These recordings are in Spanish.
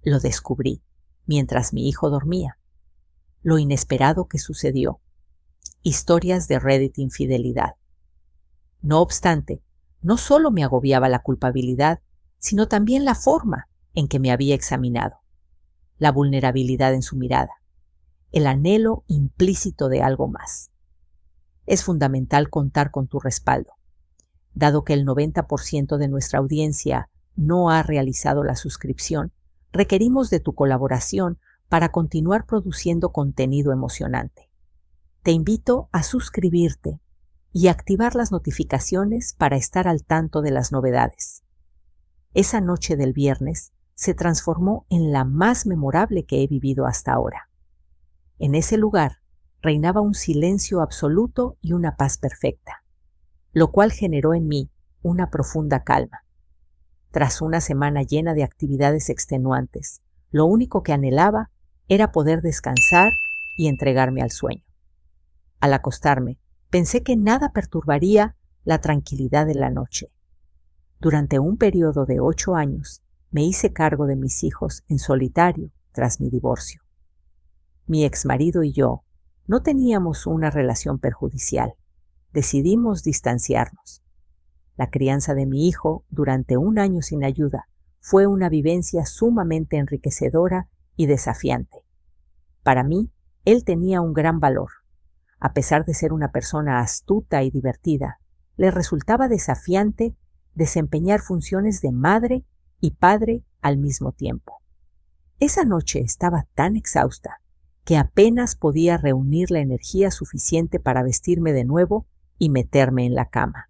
Lo descubrí mientras mi hijo dormía. Lo inesperado que sucedió. Historias de Reddit infidelidad. No obstante, no solo me agobiaba la culpabilidad, sino también la forma en que me había examinado, la vulnerabilidad en su mirada, el anhelo implícito de algo más. Es fundamental contar con tu respaldo. Dado que el 90% de nuestra audiencia no ha realizado la suscripción, requerimos de tu colaboración para continuar produciendo contenido emocionante. Te invito a suscribirte y activar las notificaciones para estar al tanto de las novedades. Esa noche del viernes se transformó en la más memorable que he vivido hasta ahora. En ese lugar reinaba un silencio absoluto y una paz perfecta, lo cual generó en mí una profunda calma. Tras una semana llena de actividades extenuantes, lo único que anhelaba era poder descansar y entregarme al sueño. Al acostarme, pensé que nada perturbaría la tranquilidad de la noche. Durante un periodo de 8 años, me hice cargo de mis hijos en solitario tras mi divorcio. Mi exmarido y yo no teníamos una relación perjudicial. Decidimos distanciarnos. La crianza de mi hijo durante 1 año sin ayuda fue una vivencia sumamente enriquecedora y desafiante. Para mí, él tenía un gran valor. A pesar de ser una persona astuta y divertida, le resultaba desafiante desempeñar funciones de madre y padre al mismo tiempo. Esa noche estaba tan exhausta que apenas podía reunir la energía suficiente para vestirme de nuevo y meterme en la cama.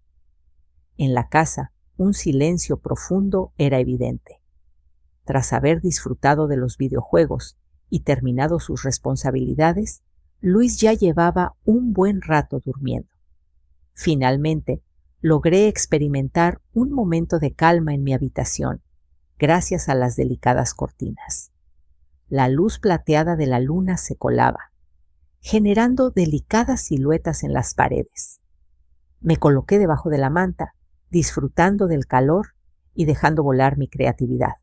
En la casa, un silencio profundo era evidente. Tras haber disfrutado de los videojuegos y terminado sus responsabilidades, Luis ya llevaba un buen rato durmiendo. Finalmente, logré experimentar un momento de calma en mi habitación, gracias a las delicadas cortinas. La luz plateada de la luna se colaba, generando delicadas siluetas en las paredes. Me coloqué debajo de la manta, disfrutando del calor y dejando volar mi creatividad.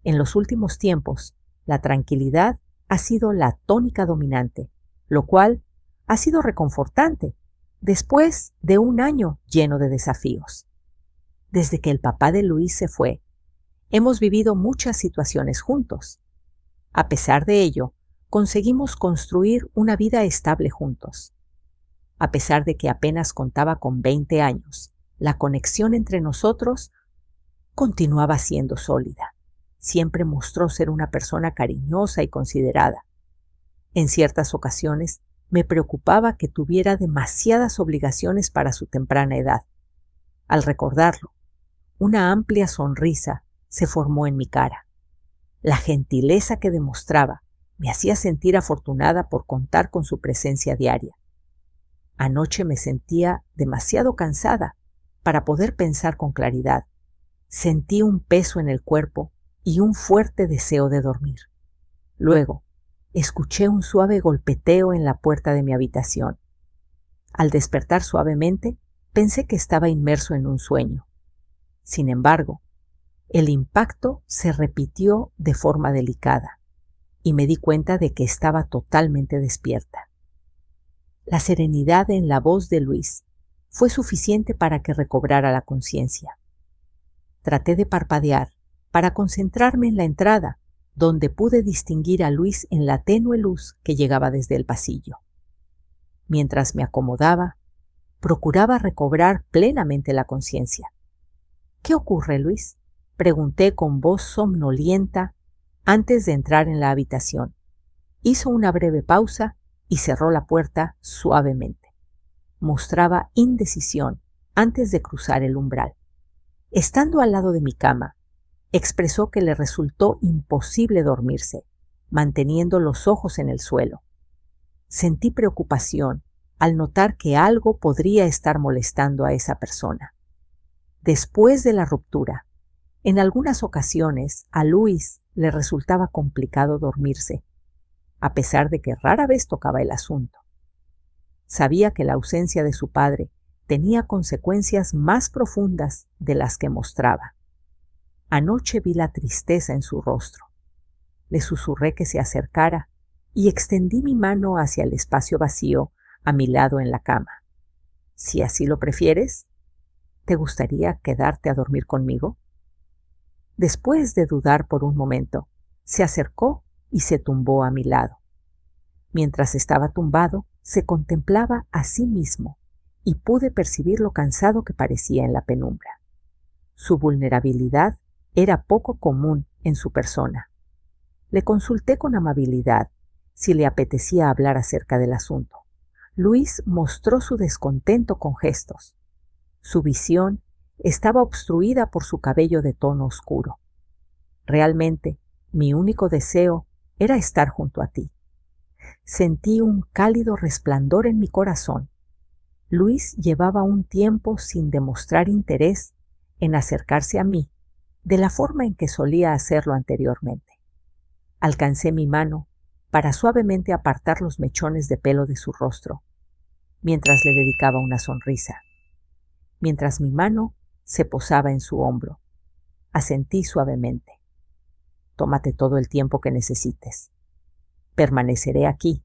En los últimos tiempos, la tranquilidad ha sido la tónica dominante, lo cual ha sido reconfortante después de 1 año lleno de desafíos. Desde que el papá de Luis se fue, hemos vivido muchas situaciones juntos. A pesar de ello, conseguimos construir una vida estable juntos. A pesar de que apenas contaba con 20 años, la conexión entre nosotros continuaba siendo sólida. Siempre mostró ser una persona cariñosa y considerada. En ciertas ocasiones me preocupaba que tuviera demasiadas obligaciones para su temprana edad. Al recordarlo, una amplia sonrisa se formó en mi cara. La gentileza que demostraba me hacía sentir afortunada por contar con su presencia diaria. Anoche me sentía demasiado cansada para poder pensar con claridad. Sentí un peso en el cuerpo y un fuerte deseo de dormir. Luego, escuché un suave golpeteo en la puerta de mi habitación. Al despertar suavemente, pensé que estaba inmerso en un sueño. Sin embargo, el impacto se repitió de forma delicada y me di cuenta de que estaba totalmente despierta. La serenidad en la voz de Luis fue suficiente para que recobrara la conciencia. Traté de parpadear para concentrarme en la entrada, donde pude distinguir a Luis en la tenue luz que llegaba desde el pasillo. Mientras me acomodaba, procuraba recobrar plenamente la conciencia. ¿Qué ocurre, Luis?, pregunté con voz somnolienta antes de entrar en la habitación. Hizo una breve pausa y cerró la puerta suavemente. Mostraba indecisión antes de cruzar el umbral. Estando al lado de mi cama, expresó que le resultó imposible dormirse, manteniendo los ojos en el suelo. Sentí preocupación al notar que algo podría estar molestando a esa persona. Después de la ruptura, en algunas ocasiones a Luis le resultaba complicado dormirse, a pesar de que rara vez tocaba el asunto. Sabía que la ausencia de su padre tenía consecuencias más profundas de las que mostraba. Anoche vi la tristeza en su rostro. Le susurré que se acercara y extendí mi mano hacia el espacio vacío a mi lado en la cama. Si así lo prefieres, ¿te gustaría quedarte a dormir conmigo? Después de dudar por un momento, se acercó y se tumbó a mi lado. Mientras estaba tumbado, se contemplaba a sí mismo y pude percibir lo cansado que parecía en la penumbra. Su vulnerabilidad era poco común en su persona. Le consulté con amabilidad si le apetecía hablar acerca del asunto. Luis mostró su descontento con gestos. Su visión estaba obstruida por su cabello de tono oscuro. Realmente, mi único deseo era estar junto a ti. Sentí un cálido resplandor en mi corazón. Luis llevaba un tiempo sin demostrar interés en acercarse a mí de la forma en que solía hacerlo anteriormente. Alcancé mi mano para suavemente apartar los mechones de pelo de su rostro, mientras le dedicaba una sonrisa. Mientras mi mano se posaba en su hombro, asentí suavemente. Tómate todo el tiempo que necesites. Permaneceré aquí,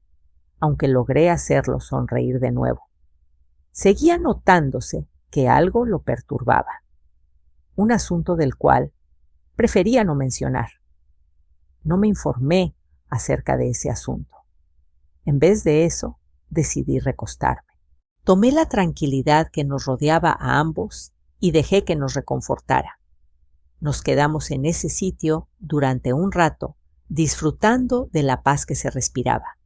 aunque logré hacerlo sonreír de nuevo. Seguía notándose que algo lo perturbaba, un asunto del cual prefería no mencionar. No me informé acerca de ese asunto. En vez de eso, decidí recostarme. Tomé la tranquilidad que nos rodeaba a ambos y dejé que nos reconfortara. Nos quedamos en ese sitio durante un rato, disfrutando de la paz que se respiraba.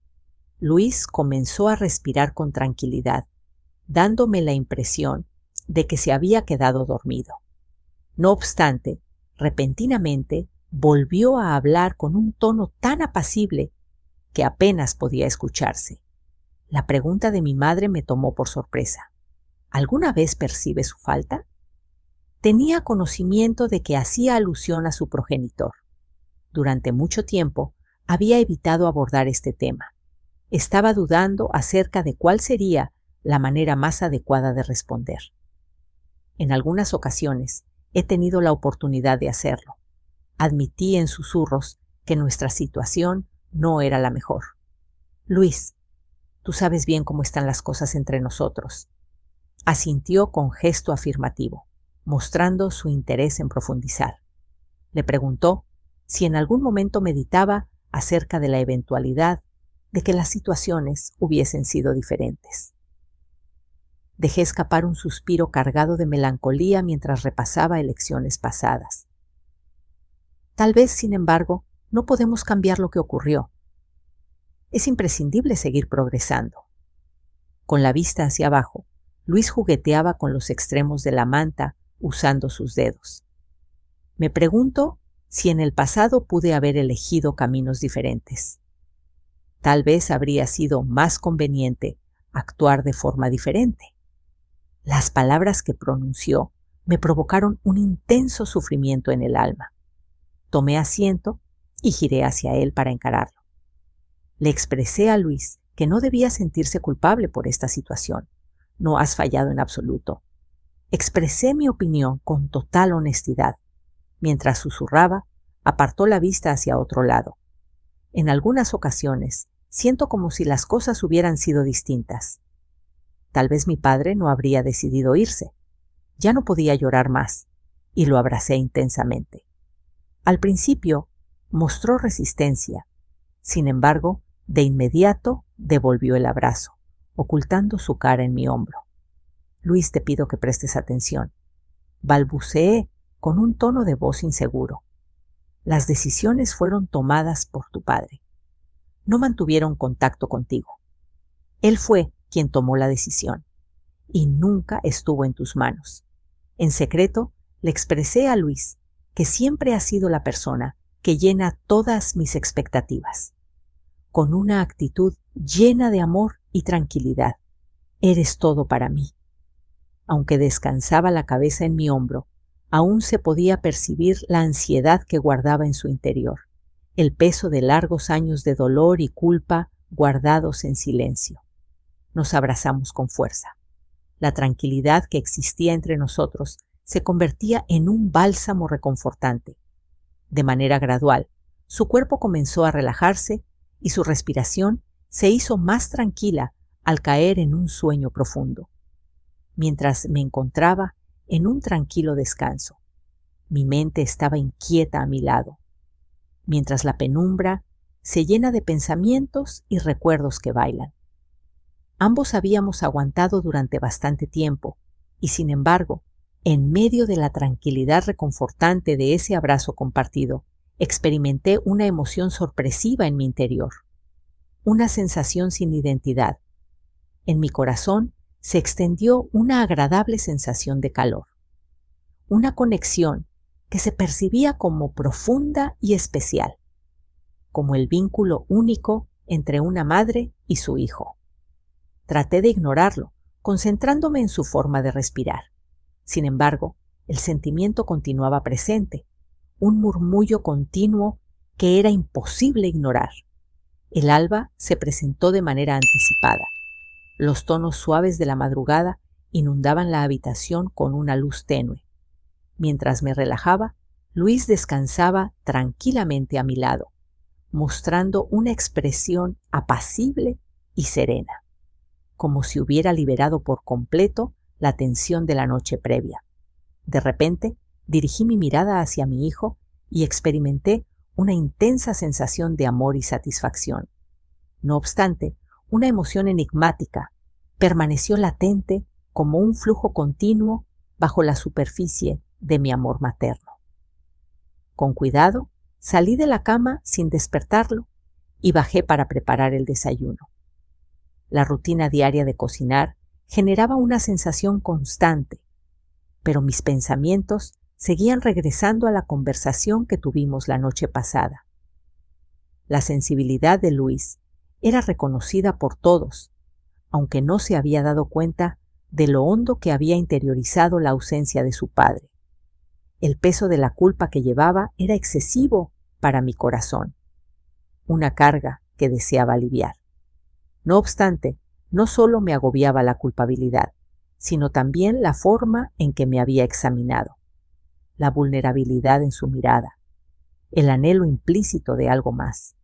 Luis comenzó a respirar con tranquilidad, dándome la impresión de que se había quedado dormido. No obstante, repentinamente volvió a hablar con un tono tan apacible que apenas podía escucharse. La pregunta de mi madre me tomó por sorpresa. ¿Alguna vez percibe su falta? Tenía conocimiento de que hacía alusión a su progenitor. Durante mucho tiempo había evitado abordar este tema. Estaba dudando acerca de cuál sería la manera más adecuada de responder. En algunas ocasiones he tenido la oportunidad de hacerlo. Admití en susurros que nuestra situación no era la mejor. Luis, tú sabes bien cómo están las cosas entre nosotros. Asintió con gesto afirmativo, mostrando su interés en profundizar. Le preguntó si en algún momento meditaba acerca de la eventualidad de que las situaciones hubiesen sido diferentes. Dejé escapar un suspiro cargado de melancolía mientras repasaba elecciones pasadas. Tal vez, sin embargo, no podemos cambiar lo que ocurrió. Es imprescindible seguir progresando. Con la vista hacia abajo, Luis jugueteaba con los extremos de la manta usando sus dedos. Me pregunto si en el pasado pude haber elegido caminos diferentes. Tal vez habría sido más conveniente actuar de forma diferente. Las palabras que pronunció me provocaron un intenso sufrimiento en el alma. Tomé asiento y giré hacia él para encararlo. Le expresé a Luis que no debía sentirse culpable por esta situación. No has fallado en absoluto. Expresé mi opinión con total honestidad. Mientras susurraba, apartó la vista hacia otro lado. En algunas ocasiones, siento como si las cosas hubieran sido distintas. Tal vez mi padre no habría decidido irse. Ya no podía llorar más, y lo abracé intensamente. Al principio, mostró resistencia. Sin embargo, de inmediato devolvió el abrazo, ocultando su cara en mi hombro. Luis, te pido que prestes atención. Balbuceé con un tono de voz inseguro. Las decisiones fueron tomadas por tu padre. No mantuvieron contacto contigo. Él fue quien tomó la decisión y nunca estuvo en tus manos. En secreto, le expresé a Luis que siempre ha sido la persona que llena todas mis expectativas. Con una actitud llena de amor y tranquilidad. Eres todo para mí. Aunque descansaba la cabeza en mi hombro, aún se podía percibir la ansiedad que guardaba en su interior, el peso de largos años de dolor y culpa guardados en silencio. Nos abrazamos con fuerza. La tranquilidad que existía entre nosotros se convertía en un bálsamo reconfortante. De manera gradual, Su cuerpo comenzó a relajarse y su respiración se hizo más tranquila al caer en un sueño profundo. Mientras me encontraba en un tranquilo descanso, mi mente estaba inquieta a mi lado, mientras la penumbra se llena de pensamientos y recuerdos que bailan. Ambos habíamos aguantado durante bastante tiempo y, sin embargo, en medio de la tranquilidad reconfortante de ese abrazo compartido, experimenté una emoción sorpresiva en mi interior, una sensación sin identidad. En mi corazón se extendió una agradable sensación de calor, una conexión que se percibía como profunda y especial, como el vínculo único entre una madre y su hijo. Traté de ignorarlo, concentrándome en su forma de respirar. Sin embargo, el sentimiento continuaba presente, un murmullo continuo que era imposible ignorar. El alba se presentó de manera anticipada. Los tonos suaves de la madrugada inundaban la habitación con una luz tenue. Mientras me relajaba, Luis descansaba tranquilamente a mi lado, mostrando una expresión apacible y serena, como si hubiera liberado por completo la tensión de la noche previa. De repente, dirigí mi mirada hacia mi hijo y experimenté una intensa sensación de amor y satisfacción. No obstante, una emoción enigmática permaneció latente como un flujo continuo bajo la superficie de mi amor materno. Con cuidado, salí de la cama sin despertarlo y bajé para preparar el desayuno. La rutina diaria de cocinar generaba una sensación constante, pero mis pensamientos seguían regresando a la conversación que tuvimos la noche pasada. La sensibilidad de Luis era reconocida por todos, aunque no se había dado cuenta de lo hondo que había interiorizado la ausencia de su padre. El peso de la culpa que llevaba era excesivo para mi corazón, una carga que deseaba aliviar. No obstante, no solo me agobiaba la culpabilidad, sino también la forma en que me había examinado, la vulnerabilidad en su mirada, el anhelo implícito de algo más.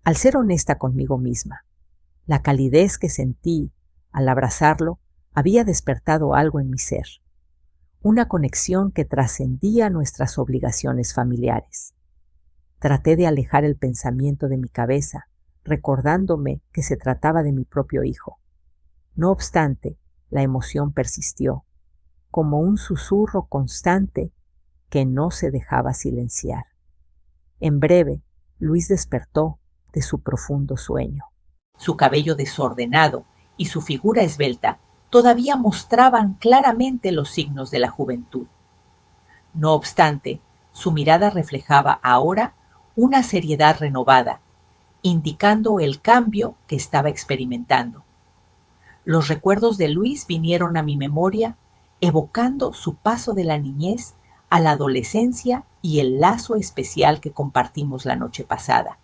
Al ser honesta conmigo misma, la calidez que sentí al abrazarlo había despertado algo en mi ser, una conexión que trascendía nuestras obligaciones familiares. Traté de alejar el pensamiento de mi cabeza, recordándome que se trataba de mi propio hijo. No obstante, la emoción persistió, como un susurro constante que no se dejaba silenciar. En breve, Luis despertó de su profundo sueño. Su cabello desordenado y su figura esbelta todavía mostraban claramente los signos de la juventud. No obstante, su mirada reflejaba ahora una seriedad renovada, indicando el cambio que estaba experimentando. Los recuerdos de Luis vinieron a mi memoria, evocando su paso de la niñez a la adolescencia y el lazo especial que compartimos la noche pasada.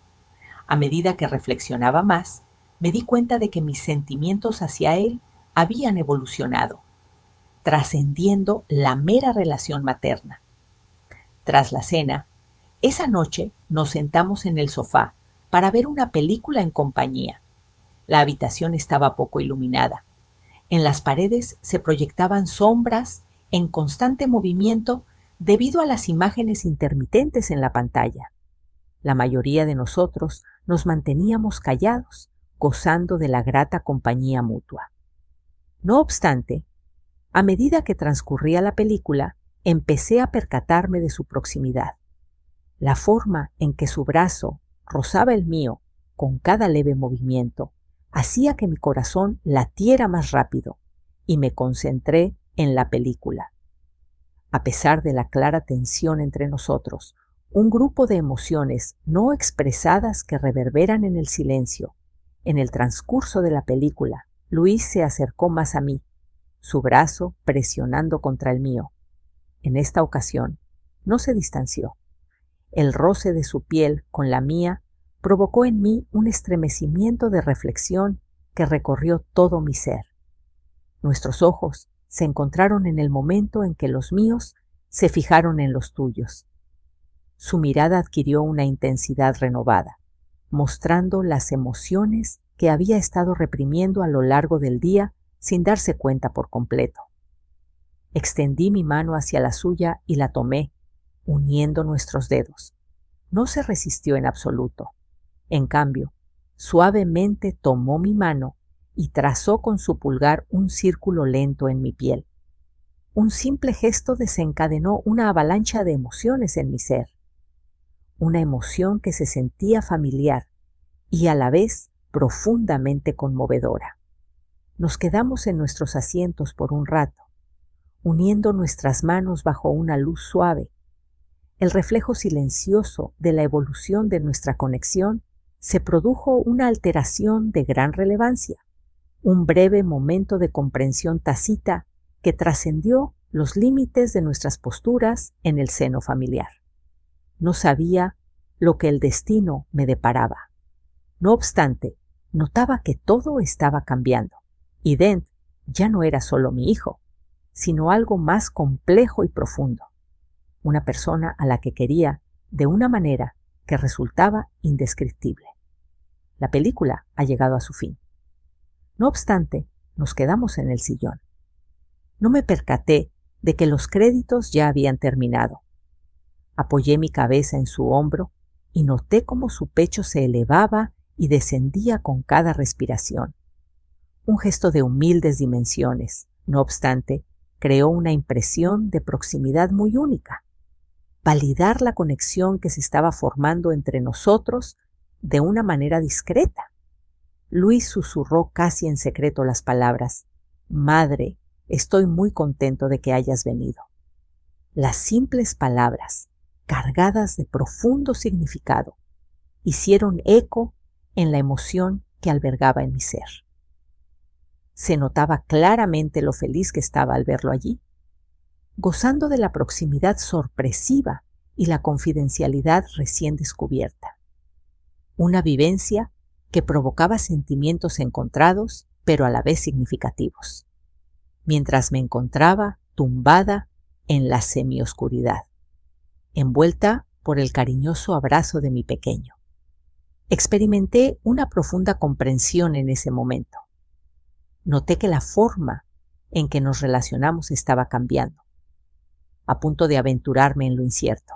A medida que reflexionaba más, me di cuenta de que mis sentimientos hacia él habían evolucionado, trascendiendo la mera relación materna. Tras la cena, esa noche nos sentamos en el sofá para ver una película en compañía. La habitación estaba poco iluminada. En las paredes se proyectaban sombras en constante movimiento debido a las imágenes intermitentes en la pantalla. La mayoría de nosotros nos manteníamos callados, gozando de la grata compañía mutua. No obstante, a medida que transcurría la película, empecé a percatarme de su proximidad. La forma en que su brazo rozaba el mío con cada leve movimiento hacía que mi corazón latiera más rápido y me concentré en la película. A pesar de la clara tensión entre nosotros, un grupo de emociones no expresadas que reverberan en el silencio. En el transcurso de la película, Luis se acercó más a mí, su brazo presionando contra el mío. En esta ocasión, no se distanció. El roce de su piel con la mía provocó en mí un estremecimiento de reflexión que recorrió todo mi ser. Nuestros ojos se encontraron en el momento en que los míos se fijaron en los tuyos. Su mirada adquirió una intensidad renovada, mostrando las emociones que había estado reprimiendo a lo largo del día sin darse cuenta por completo. Extendí mi mano hacia la suya y la tomé, uniendo nuestros dedos. No se resistió en absoluto. En cambio, suavemente tomó mi mano y trazó con su pulgar un círculo lento en mi piel. Un simple gesto desencadenó una avalancha de emociones en mi ser. Una emoción que se sentía familiar y a la vez profundamente conmovedora. Nos quedamos en nuestros asientos por un rato, uniendo nuestras manos bajo una luz suave. El reflejo silencioso de la evolución de nuestra conexión, se produjo una alteración de gran relevancia, un breve momento de comprensión tácita que trascendió los límites de nuestras posturas en el seno familiar. No sabía lo que el destino me deparaba. No obstante, notaba que todo estaba cambiando, y Dent ya no era solo mi hijo, sino algo más complejo y profundo, una persona a la que quería de una manera que resultaba indescriptible. La película ha llegado a su fin. No obstante, nos quedamos en el sillón. No me percaté de que los créditos ya habían terminado. Apoyé mi cabeza en su hombro y noté cómo su pecho se elevaba y descendía con cada respiración. Un gesto de humildes dimensiones, no obstante, creó una impresión de proximidad muy única. Validar la conexión que se estaba formando entre nosotros de una manera discreta. Luis susurró casi en secreto las palabras: «Madre, estoy muy contento de que hayas venido». Las simples palabras, cargadas de profundo significado, hicieron eco en la emoción que albergaba en mi ser. Se notaba claramente lo feliz que estaba al verlo allí, gozando de la proximidad sorpresiva y la confidencialidad recién descubierta. Una vivencia que provocaba sentimientos encontrados, pero a la vez significativos, mientras me encontraba tumbada en la semioscuridad, envuelta por el cariñoso abrazo de mi pequeño. Experimenté una profunda comprensión en ese momento. Noté que la forma en que nos relacionamos estaba cambiando, a punto de aventurarme en lo incierto.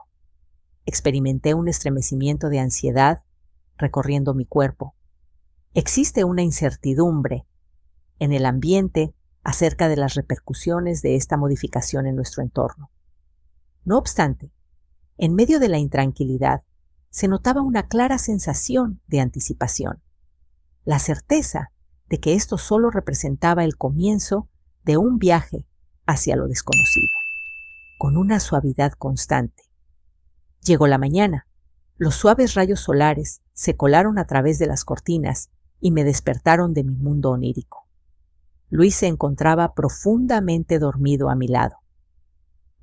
Experimenté un estremecimiento de ansiedad recorriendo mi cuerpo. Existe una incertidumbre en el ambiente acerca de las repercusiones de esta modificación en nuestro entorno. No obstante, en medio de la intranquilidad, se notaba una clara sensación de anticipación, la certeza de que esto solo representaba el comienzo de un viaje hacia lo desconocido, con una suavidad constante. Llegó la mañana. Los suaves rayos solares se colaron a través de las cortinas y me despertaron de mi mundo onírico. Luis se encontraba profundamente dormido a mi lado,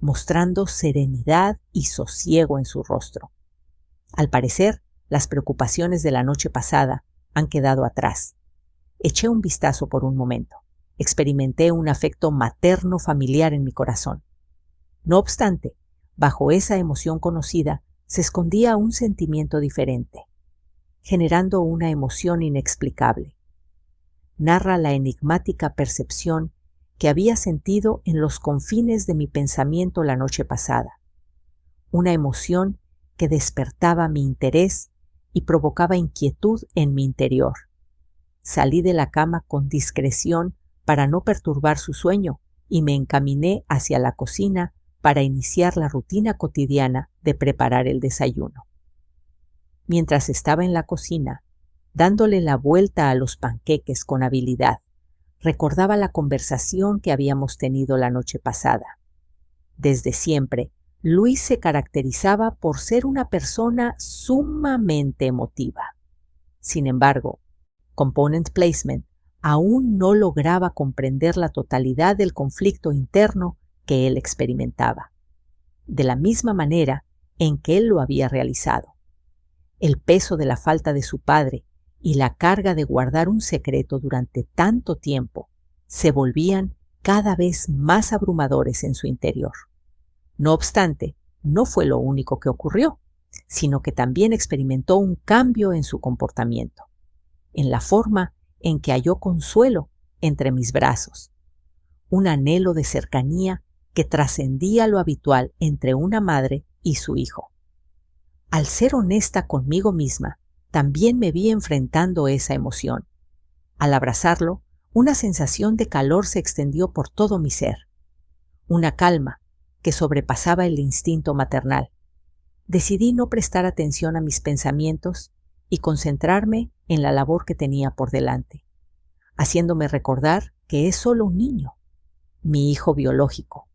mostrando serenidad y sosiego en su rostro. Al parecer, las preocupaciones de la noche pasada han quedado atrás. Eché un vistazo por un momento. Experimenté un afecto materno familiar en mi corazón. No obstante, bajo esa emoción conocida se escondía un sentimiento diferente, generando una emoción inexplicable. Narra la enigmática percepción que había sentido en los confines de mi pensamiento la noche pasada. Una emoción que despertaba mi interés y provocaba inquietud en mi interior. Salí de la cama con discreción para no perturbar su sueño y me encaminé hacia la cocina para iniciar la rutina cotidiana de preparar el desayuno. Mientras estaba en la cocina, dándole la vuelta a los panqueques con habilidad, recordaba la conversación que habíamos tenido la noche pasada. Desde siempre, Luis se caracterizaba por ser una persona sumamente emotiva. Sin embargo, Component Placement aún no lograba comprender la totalidad del conflicto interno que él experimentaba, de la misma manera en que él lo había realizado. El peso de la falta de su padre y la carga de guardar un secreto durante tanto tiempo se volvían cada vez más abrumadores en su interior. No obstante, no fue lo único que ocurrió. sino que también experimentó un cambio en su comportamiento, en la forma en que halló consuelo entre mis brazos, un anhelo de cercanía que trascendía lo habitual entre una madre y su hijo. Al ser honesta conmigo misma, también me vi enfrentando esa emoción. Al abrazarlo, una sensación de calor se extendió por todo mi ser, una calma que sobrepasaba el instinto maternal. Decidí no prestar atención a mis pensamientos y concentrarme en la labor que tenía por delante, haciéndome recordar que es solo un niño, mi hijo biológico.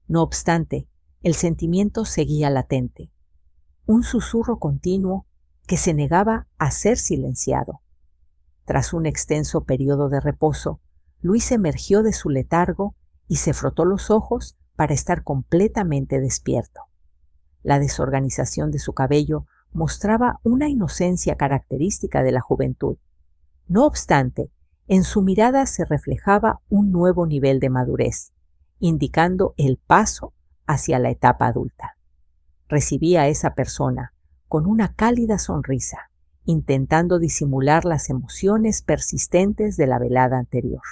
No obstante, el sentimiento seguía latente, un susurro continuo que se negaba a ser silenciado. Tras un extenso periodo de reposo, Luis emergió de su letargo y se frotó los ojos para estar completamente despierto. La desorganización de su cabello mostraba una inocencia característica de la juventud. No obstante, en su mirada se reflejaba un nuevo nivel de madurez, indicando el paso hacia la etapa adulta. Recibí a esa persona con una cálida sonrisa, intentando disimular las emociones persistentes de la velada anterior.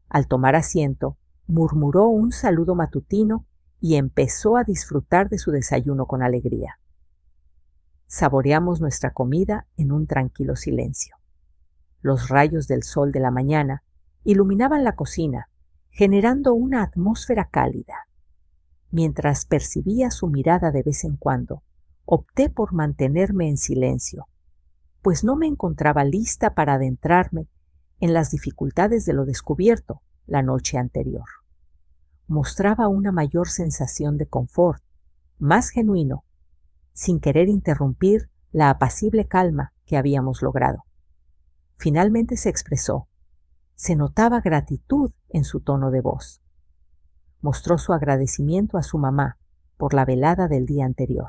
Al tomar asiento, murmuró un saludo matutino y empezó a disfrutar de su desayuno con alegría. Saboreamos nuestra comida en un tranquilo silencio. Los rayos del sol de la mañana iluminaban la cocina, generando una atmósfera cálida. Mientras percibía su mirada de vez en cuando, opté por mantenerme en silencio, pues no me encontraba lista para adentrarme en las dificultades de lo descubierto la noche anterior. Mostraba una mayor sensación de confort, más genuino, sin querer interrumpir la apacible calma que habíamos logrado. Finalmente se expresó. Se notaba gratitud en su tono de voz. Mostró su agradecimiento a su mamá por la velada del día anterior.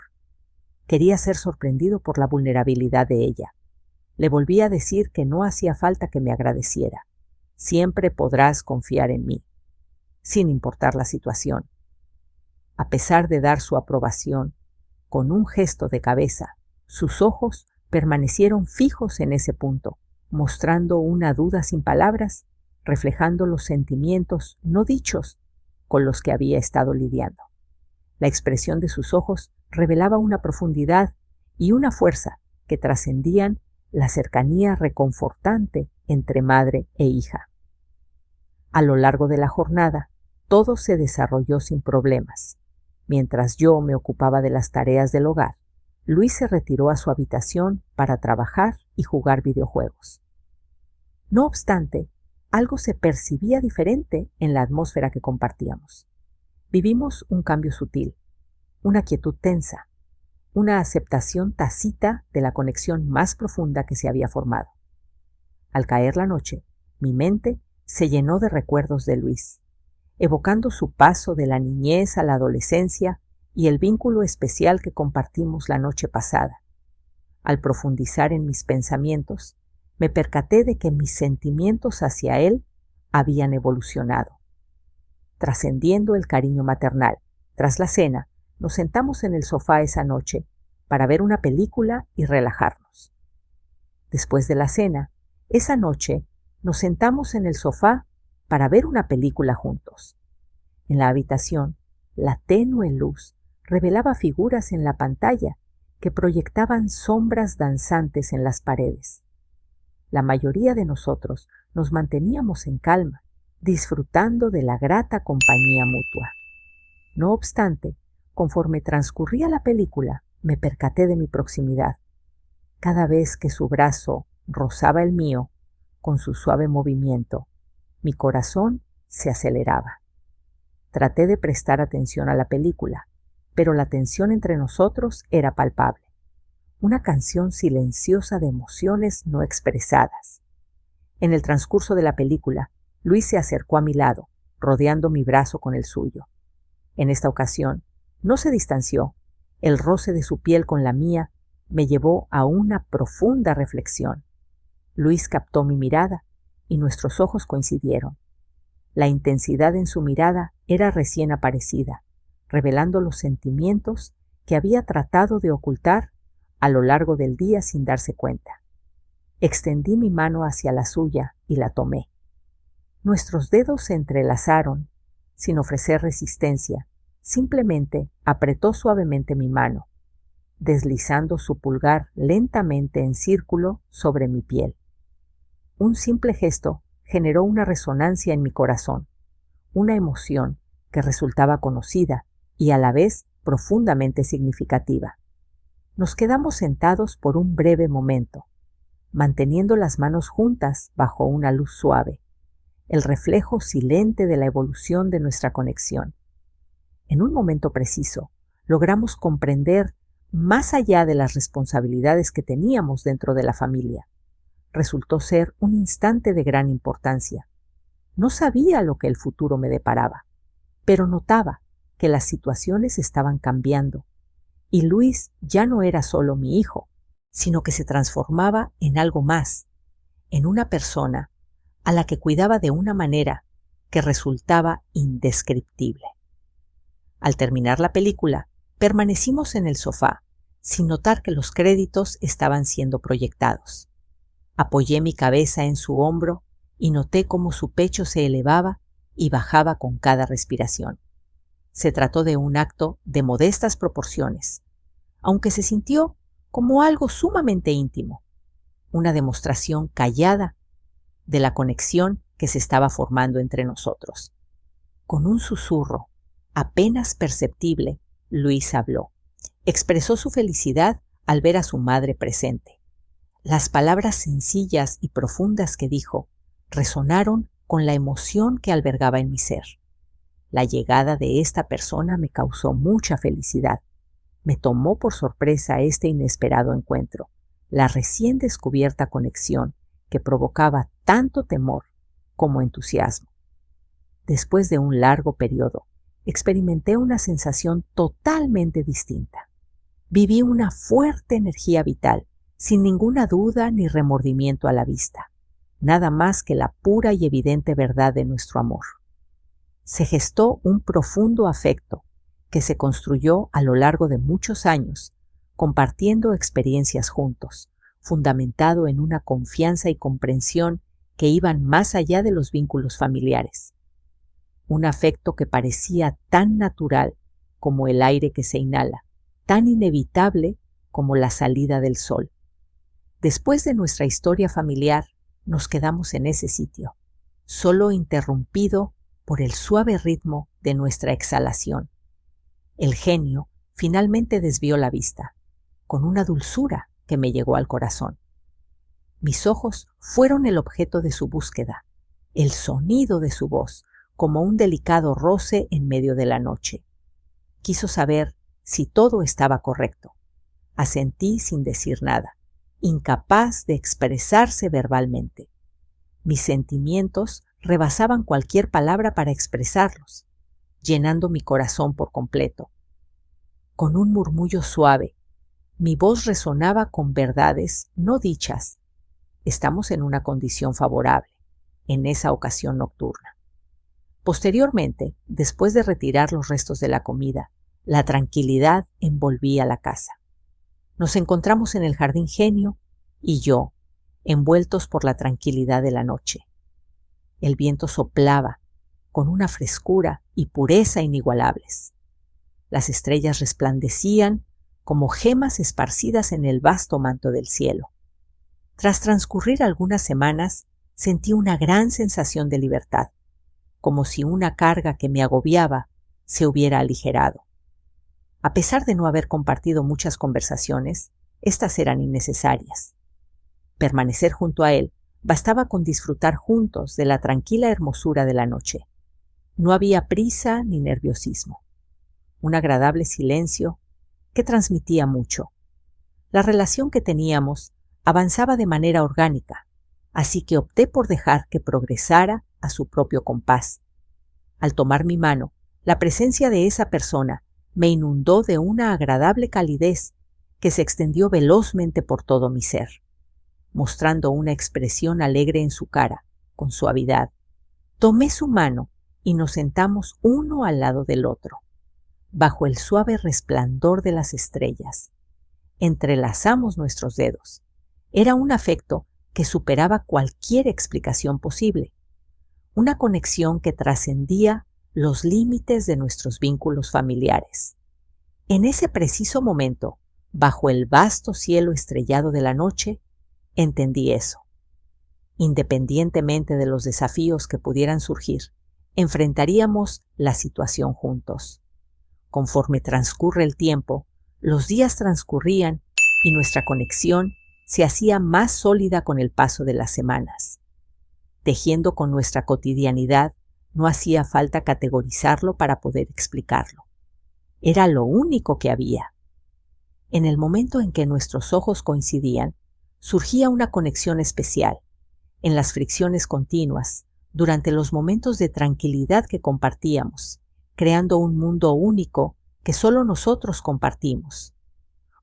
Quería ser sorprendido por la vulnerabilidad de ella. Le volví a decir que no hacía falta que me agradeciera. Siempre podrás confiar en mí, sin importar la situación. A pesar de dar su aprobación, con un gesto de cabeza, sus ojos permanecieron fijos en ese punto, mostrando una duda sin palabras, reflejando los sentimientos no dichos con los que había estado lidiando. La expresión de sus ojos revelaba una profundidad y una fuerza que trascendían la cercanía reconfortante entre madre e hija. A lo largo de la jornada, todo se desarrolló sin problemas. Mientras yo me ocupaba de las tareas del hogar, Luis se retiró a su habitación para trabajar y jugar videojuegos. No obstante, algo se percibía diferente en la atmósfera que compartíamos. Vivimos un cambio sutil, una quietud tensa, una aceptación tácita de la conexión más profunda que se había formado. Al caer la noche, mi mente se llenó de recuerdos de Luis, evocando su paso de la niñez a la adolescencia y el vínculo especial que compartimos la noche pasada. Al profundizar en mis pensamientos, me percaté de que mis sentimientos hacia él habían evolucionado. Trascendiendo el cariño maternal, tras la cena, nos sentamos en el sofá esa noche para ver una película y relajarnos. Después de la cena, esa noche nos sentamos en el sofá para ver una película juntos. En la habitación, la tenue luz revelaba figuras en la pantalla que proyectaban sombras danzantes en las paredes. La mayoría de nosotros nos manteníamos en calma, disfrutando de la grata compañía mutua. No obstante, conforme transcurría la película, me percaté de mi proximidad. Cada vez que su brazo rozaba el mío, con su suave movimiento, mi corazón se aceleraba. Traté de prestar atención a la película, pero la tensión entre nosotros era palpable. Una canción silenciosa de emociones no expresadas. En el transcurso de la película, Luis se acercó a mi lado, rodeando mi brazo con el suyo. En esta ocasión, no se distanció. El roce de su piel con la mía me llevó a una profunda reflexión. Luis captó mi mirada y nuestros ojos coincidieron. La intensidad en su mirada era recién aparecida, revelando los sentimientos que había tratado de ocultar a lo largo del día sin darse cuenta. Extendí mi mano hacia la suya y la tomé. Nuestros dedos se entrelazaron sin ofrecer resistencia. Simplemente apretó suavemente mi mano, deslizando su pulgar lentamente en círculo sobre mi piel. Un simple gesto generó una resonancia en mi corazón, una emoción que resultaba conocida y a la vez profundamente significativa. Nos quedamos sentados por un breve momento, manteniendo las manos juntas bajo una luz suave, el reflejo silente de la evolución de nuestra conexión. En un momento preciso, logramos comprender más allá de las responsabilidades que teníamos dentro de la familia. Resultó ser un instante de gran importancia. No sabía lo que el futuro me deparaba, pero notaba que las situaciones estaban cambiando, y Luis ya no era solo mi hijo, sino que se transformaba en algo más, en una persona a la que cuidaba de una manera que resultaba indescriptible. Al terminar la película, permanecimos en el sofá, sin notar que los créditos estaban siendo proyectados. Apoyé mi cabeza en su hombro y noté cómo su pecho se elevaba y bajaba con cada respiración. Se trató de un acto de modestas proporciones, aunque se sintió como algo sumamente íntimo, una demostración callada de la conexión que se estaba formando entre nosotros. Con un susurro apenas perceptible, Luis habló. Expresó su felicidad al ver a su madre presente. Las palabras sencillas y profundas que dijo resonaron con la emoción que albergaba en mi ser. La llegada de esta persona me causó mucha felicidad. Me tomó por sorpresa este inesperado encuentro, la recién descubierta conexión que provocaba tanto temor como entusiasmo. Después de un largo periodo, experimenté una sensación totalmente distinta. Viví una fuerte energía vital, sin ninguna duda ni remordimiento a la vista, nada más que la pura y evidente verdad de nuestro amor. Se gestó un profundo afecto que se construyó a lo largo de muchos años, compartiendo experiencias juntos, fundamentado en una confianza y comprensión que iban más allá de los vínculos familiares. Un afecto que parecía tan natural como el aire que se inhala, tan inevitable como la salida del sol. Después de nuestra historia familiar, nos quedamos en ese sitio, solo interrumpido por el suave ritmo de nuestra exhalación. El genio finalmente desvió la vista, con una dulzura que me llegó al corazón. Mis ojos fueron el objeto de su búsqueda, el sonido de su voz, como un delicado roce en medio de la noche. Quiso saber si todo estaba correcto. Asentí sin decir nada, incapaz de expresarse verbalmente. Mis sentimientos rebasaban cualquier palabra para expresarlos, llenando mi corazón por completo. Con un murmullo suave, mi voz resonaba con verdades no dichas. Estamos en una condición favorable, en esa ocasión nocturna. Posteriormente, después de retirar los restos de la comida, la tranquilidad envolvía la casa. Nos encontramos en el jardín Genio y yo, envueltos por la tranquilidad de la noche. El viento soplaba con una frescura y pureza inigualables. Las estrellas resplandecían como gemas esparcidas en el vasto manto del cielo. Tras transcurrir algunas semanas, sentí una gran sensación de libertad, como si una carga que me agobiaba se hubiera aligerado. A pesar de no haber compartido muchas conversaciones, estas eran innecesarias. Permanecer junto a él bastaba con disfrutar juntos de la tranquila hermosura de la noche. No había prisa ni nerviosismo. Un agradable silencio que transmitía mucho. La relación que teníamos avanzaba de manera orgánica, así que opté por dejar que progresara a su propio compás. Al tomar mi mano, la presencia de esa persona me inundó de una agradable calidez que se extendió velozmente por todo mi ser, mostrando una expresión alegre en su cara, con suavidad. Tomé su mano y nos sentamos uno al lado del otro. bajo el suave resplandor de las estrellas. Entrelazamos nuestros dedos. Era un afecto que superaba cualquier explicación posible, una conexión que trascendía los límites de nuestros vínculos familiares. En ese preciso momento, bajo el vasto cielo estrellado de la noche, entendí eso. Independientemente de los desafíos que pudieran surgir, enfrentaríamos la situación juntos. Conforme transcurre el tiempo, los días transcurrían y nuestra conexión se hacía más sólida con el paso de las semanas. Tejiendo con nuestra cotidianidad, no hacía falta categorizarlo para poder explicarlo. Era lo único que había. En el momento en que nuestros ojos coincidían, surgía una conexión especial. En las fricciones continuas, durante los momentos de tranquilidad que compartíamos, creando un mundo único que solo nosotros compartimos.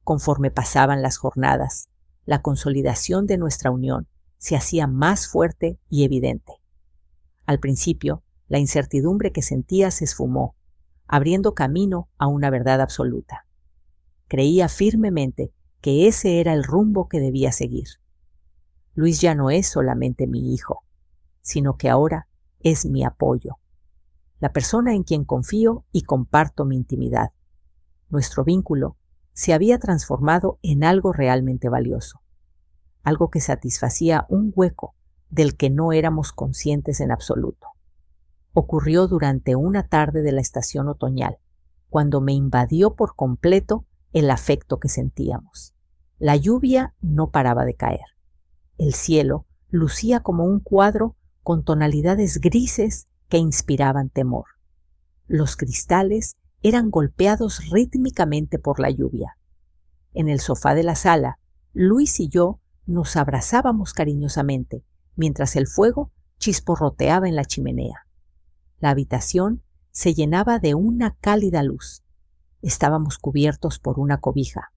Conforme pasaban las jornadas, la consolidación de nuestra unión se hacía más fuerte y evidente. Al principio, la incertidumbre que sentía se esfumó, abriendo camino a una verdad absoluta. Creía firmemente que ese era el rumbo que debía seguir. Luis ya no es solamente mi hijo, sino que ahora es mi apoyo, la persona en quien confío y comparto mi intimidad. Nuestro vínculo se había transformado en algo realmente valioso, algo que satisfacía un hueco del que no éramos conscientes en absoluto. Ocurrió durante una tarde de la estación otoñal, cuando me invadió por completo el afecto que sentíamos. La lluvia no paraba de caer. El cielo lucía como un cuadro con tonalidades grises que inspiraban temor. Los cristales eran golpeados rítmicamente por la lluvia. En el sofá de la sala, Luis y yo nos abrazábamos cariñosamente, mientras el fuego chisporroteaba en la chimenea. La habitación se llenaba de una cálida luz. Estábamos cubiertos por una cobija.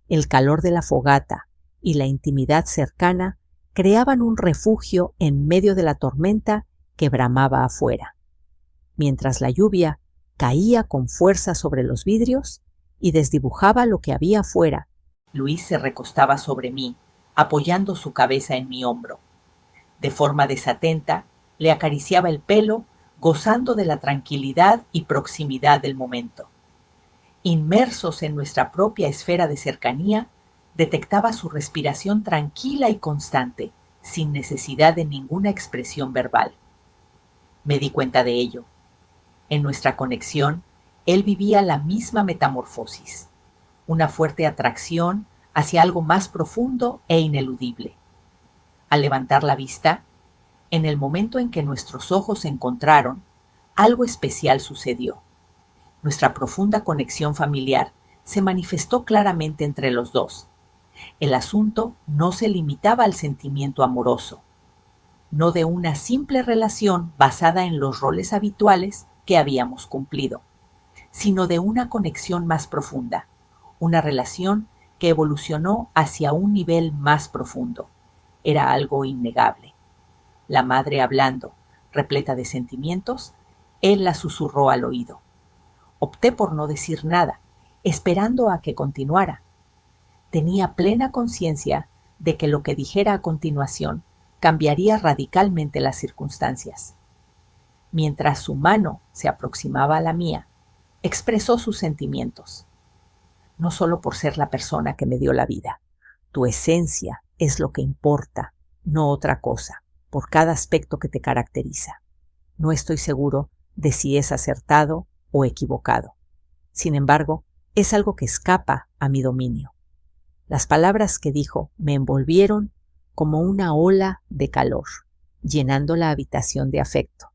El calor de la fogata y la intimidad cercana creaban un refugio en medio de la tormenta que bramaba afuera, mientras la lluvia caía con fuerza sobre los vidrios y desdibujaba lo que había afuera. Luis se recostaba sobre mí, apoyando su cabeza en mi hombro. De forma desatenta, le acariciaba el pelo, gozando de la tranquilidad y proximidad del momento. Inmersos en nuestra propia esfera de cercanía, detectaba su respiración tranquila y constante, sin necesidad de ninguna expresión verbal. Me di cuenta de ello. En nuestra conexión, él vivía la misma metamorfosis, una fuerte atracción hacia algo más profundo e ineludible. Al levantar la vista, en el momento en que nuestros ojos se encontraron, algo especial sucedió. Nuestra profunda conexión familiar se manifestó claramente entre los dos. El asunto no se limitaba al sentimiento amoroso, no de una simple relación basada en los roles habituales que habíamos cumplido, sino de una conexión más profunda, una relación que evolucionó hacia un nivel más profundo. Era algo innegable. La madre hablando, repleta de sentimientos, él la susurró al oído. Opté por no decir nada, esperando a que continuara. Tenía plena conciencia de que lo que dijera a continuación cambiaría radicalmente las circunstancias. Mientras su mano se aproximaba a la mía, expresó sus sentimientos. No solo por ser la persona que me dio la vida. Tu esencia es lo que importa, no otra cosa, por cada aspecto que te caracteriza. No estoy seguro de si es acertado o equivocado. Sin embargo, es algo que escapa a mi dominio. Las palabras que dijo me envolvieron como una ola de calor, llenando la habitación de afecto.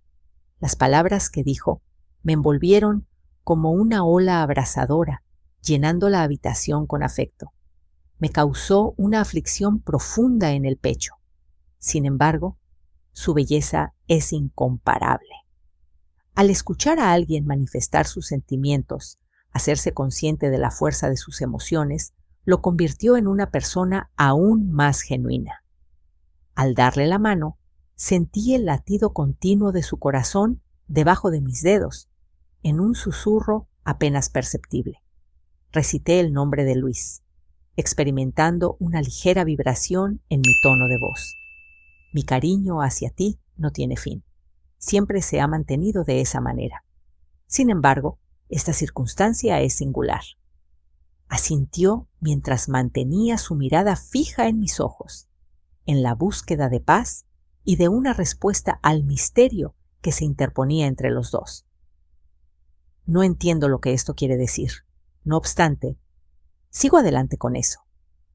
Las palabras que dijo me envolvieron como una ola abrasadora, llenando la habitación con afecto. Me causó una aflicción profunda en el pecho. Sin embargo, su belleza es incomparable. Al escuchar a alguien manifestar sus sentimientos, hacerse consciente de la fuerza de sus emociones, lo convirtió en una persona aún más genuina. Al darle la mano, sentí el latido continuo de su corazón debajo de mis dedos, en un susurro apenas perceptible. Recité el nombre de Luis, experimentando una ligera vibración en mi tono de voz. Mi cariño hacia ti no tiene fin. Siempre se ha mantenido de esa manera. Sin embargo, esta circunstancia es singular. Asintió mientras mantenía su mirada fija en mis ojos, en la búsqueda de paz y de una respuesta al misterio que se interponía entre los dos. No entiendo lo que esto quiere decir. No obstante, sigo adelante con eso,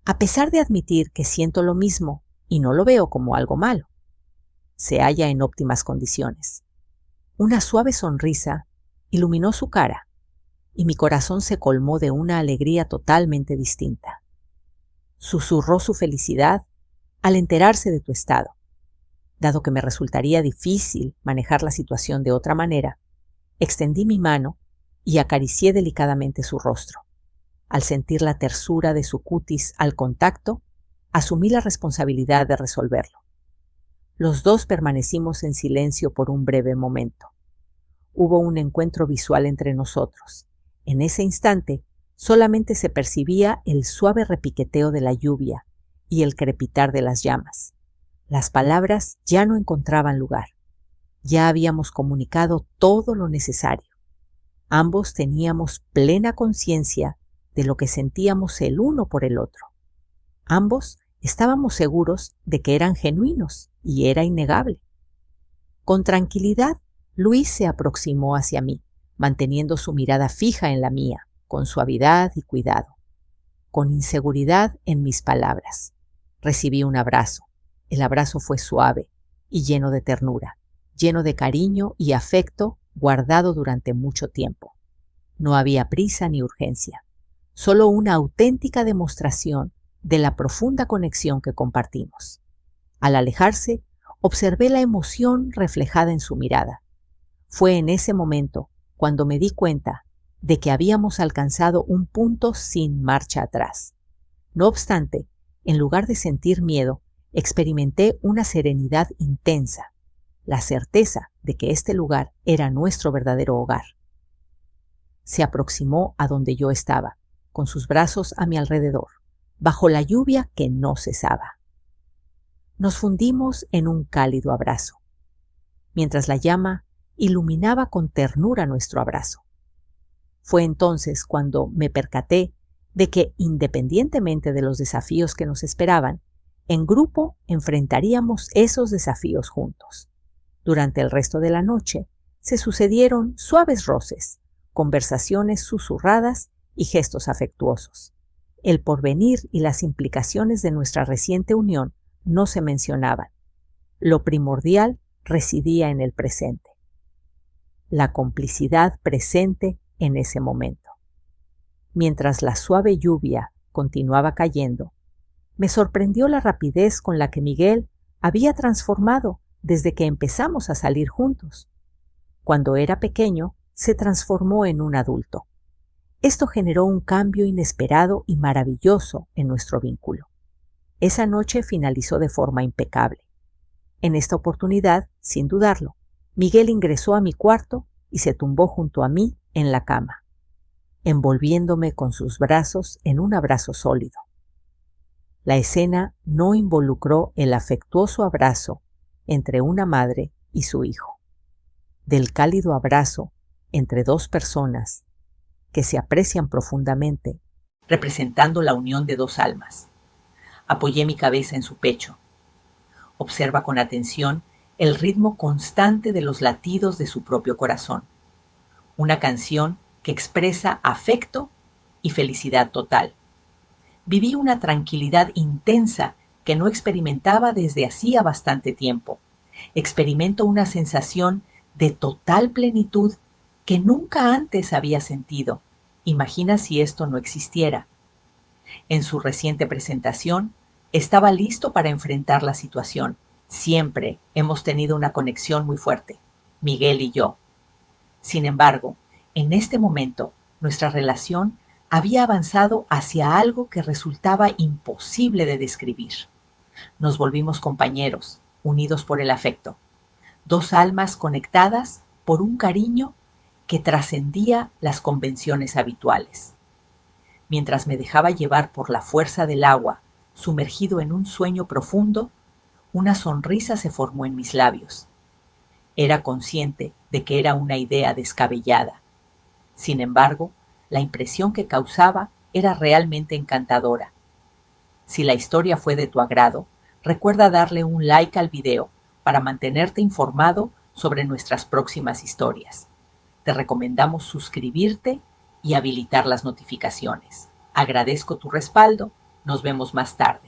a pesar de admitir que siento lo mismo y no lo veo como algo malo. Se halla en óptimas condiciones. Una suave sonrisa iluminó su cara y mi corazón se colmó de una alegría totalmente distinta. Susurró su felicidad al enterarse de tu estado. Dado que me resultaría difícil manejar la situación de otra manera, extendí mi mano y acaricié delicadamente su rostro. Al sentir la tersura de su cutis al contacto, asumí la responsabilidad de resolverlo. Los dos permanecimos en silencio por un breve momento. Hubo un encuentro visual entre nosotros. En ese instante, solamente se percibía el suave repiqueteo de la lluvia y el crepitar de las llamas. Las palabras ya no encontraban lugar. Ya habíamos comunicado todo lo necesario. Ambos teníamos plena conciencia de lo que sentíamos el uno por el otro. Ambos estábamos seguros de que eran genuinos y era innegable. Con tranquilidad, Luis se aproximó hacia mí, manteniendo su mirada fija en la mía, con suavidad y cuidado. Con inseguridad en mis palabras. Recibí un abrazo. El abrazo fue suave y lleno de ternura, lleno de cariño y afecto guardado durante mucho tiempo. No había prisa ni urgencia, solo una auténtica demostración de la profunda conexión que compartimos. Al alejarse, observé la emoción reflejada en su mirada. Fue en ese momento cuando me di cuenta de que habíamos alcanzado un punto sin marcha atrás. No obstante, en lugar de sentir miedo, experimenté una serenidad intensa, la certeza de que este lugar era nuestro verdadero hogar. Se aproximó a donde yo estaba, con sus brazos a mi alrededor, bajo la lluvia que no cesaba. Nos fundimos en un cálido abrazo, mientras la llama iluminaba con ternura nuestro abrazo. Fue entonces cuando me percaté de que, independientemente de los desafíos que nos esperaban, en grupo enfrentaríamos esos desafíos juntos. Durante el resto de la noche se sucedieron suaves roces, conversaciones susurradas y gestos afectuosos. El porvenir y las implicaciones de nuestra reciente unión no se mencionaban. Lo primordial residía en el presente. La complicidad presente en ese momento. Mientras la suave lluvia continuaba cayendo, me sorprendió la rapidez con la que Miguel había transformado desde que empezamos a salir juntos. Cuando era pequeño, se transformó en un adulto. Esto generó un cambio inesperado y maravilloso en nuestro vínculo. Esa noche finalizó de forma impecable. En esta oportunidad, sin dudarlo, Miguel ingresó a mi cuarto y se tumbó junto a mí en la cama, envolviéndome con sus brazos en un abrazo sólido. La escena no involucró el afectuoso abrazo entre una madre y su hijo, del cálido abrazo entre dos personas que se aprecian profundamente, representando la unión de dos almas. Apoyé mi cabeza en su pecho. Observa con atención el ritmo constante de los latidos de su propio corazón. Una canción que expresa afecto y felicidad total. Viví una tranquilidad intensa que no experimentaba desde hacía bastante tiempo. Experimento una sensación de total plenitud que nunca antes había sentido. Imagina si esto no existiera. En su reciente presentación, estaba listo para enfrentar la situación. Siempre hemos tenido una conexión muy fuerte, Miguel y yo. Sin embargo, en este momento, nuestra relación había avanzado hacia algo que resultaba imposible de describir. Nos volvimos compañeros, unidos por el afecto. Dos almas conectadas por un cariño que trascendía las convenciones habituales. Mientras me dejaba llevar por la fuerza del agua, sumergido en un sueño profundo, una sonrisa se formó en mis labios. Era consciente de que era una idea descabellada. Sin embargo, la impresión que causaba era realmente encantadora. Si la historia fue de tu agrado, recuerda darle un like al video para mantenerte informado sobre nuestras próximas historias. Te recomendamos suscribirte y habilitar las notificaciones. Agradezco tu respaldo. Nos vemos más tarde.